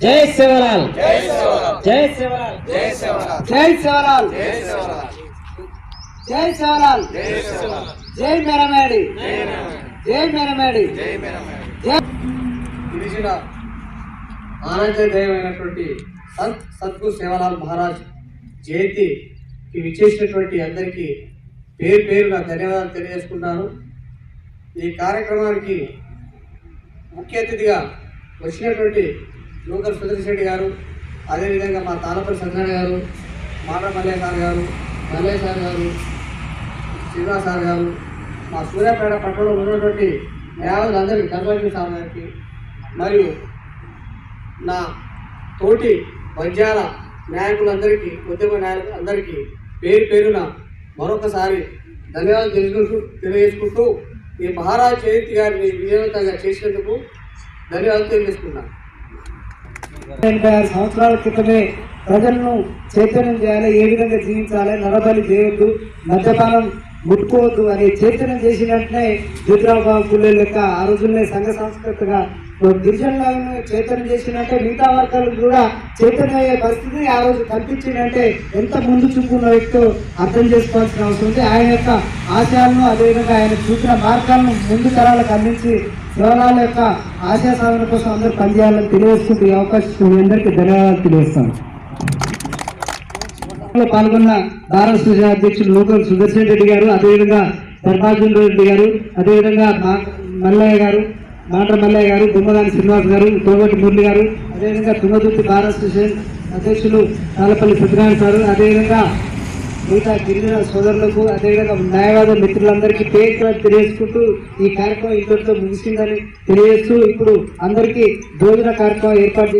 జై శివలాల్, జై శివలాల్, జై శివలాల్, జై శివలాల్, జై శివలాల్, జై శివలాల్, జై శివలాల్, జై మేరమేడి, జై మేరమేడి, జై మేరమేడి, జై గిరిజన ఆనంద దైవమైనటువంటి సంత్ సద్గురు సేవలాల్ మహారాజ్ జయంతికి విచ్చేసినటువంటి అందరికీ పేరు పేరున ధన్యవాదాలు తెలియజేసుకుంటాను. ఈ కార్యక్రమానికి ముఖ్య అతిథిగా వచ్చినటువంటి లోకల్ సుదర్శన్ రెడ్డి గారు, అదేవిధంగా మా తానపల్లి సత్యనారాయణ గారు, మాట మల్లయ్య సార్ గారు, మల్లయ్య సార్ గారు, శ్రీనివాస్ సార్ గారు, మా సూర్యాపేట పట్టణంలో ఉన్నటువంటి న్యాయవాదులందరికీ కన్వర్జన్ సార్ గారికి, మరియు నా తోటి వైద్యాల నాయకులందరికీ, ఉద్యమ నాయకులందరికీ పేరు పేరున మరొకసారి ధన్యవాదాలు తెలియజేసుకుంటూ ఈ మహారాజ్ జయంతి గారిని విజయవంతంగా చేసినందుకు ధన్యవాదాలు తెలియజేసుకున్నాను. 86 సంవత్సరాల క్రితమే ప్రజలను చైతన్యం చేయాలి, ఏ విధంగా జీవించాలి, నరబలి చేయొద్దు, మద్యపానం ముట్టుకోవద్దు అని చైతన్యం చేసినట్టునే జ్యోతిరావు పూలే లెక్క ఆ రోజుల్నే సంఘ సంస్కృతిగా గిరిజనులను చైతన్యం చేసినట్టే మిగతా వర్గాలకు కూడా చైతన్యం అయ్యే పరిస్థితిని ఆ రోజు కల్పించిందంటే ఎంత ముందు చూపున్న వ్యక్తో అర్థం చేసుకోవాల్సిన అవసరం ఉంది. ఆయన యొక్క ఆశయాలను, అదేవిధంగా ఆయన చూపిన మార్గాలను ముందు తరాలకు అందించి శివలాల్ యొక్క ఆశయ సాధన కోసం అందరూ పనిచేయాలని తెలియజేసుకుంటూ ఈ అవకాశం మీ అందరికీ ధన్యవాదాలు తెలియజేస్తాను. పాల్గొన్న భారత సూచన అధ్యక్షులు లోకల్ సుదర్శన్ రెడ్డి గారు, అదేవిధంగా ధర్మార్జున్ రెడ్డి గారు, అదేవిధంగా మల్లయ్య గారు, మాండ్ర మల్లయ్య గారు, దుమ్మదాని శ్రీనివాస్ గారు, తోగటి మురళి గారు, అదేవిధంగా తుంగదుర్తి భారత సూచన అధ్యక్షులు తాళపల్లి సత్యనారాయణ గారు, అదేవిధంగా మిగతా గిరిజన సోదరులకు, అదేవిధంగా న్యాయవాద మిత్రులందరికీ పేరు తెలియజేసుకుంటూ ఈ కార్యక్రమం ఇంతటితో ముగిసిందని తెలియజేస్తూ ఇప్పుడు అందరికీ భోజన కార్యక్రమం ఏర్పాటు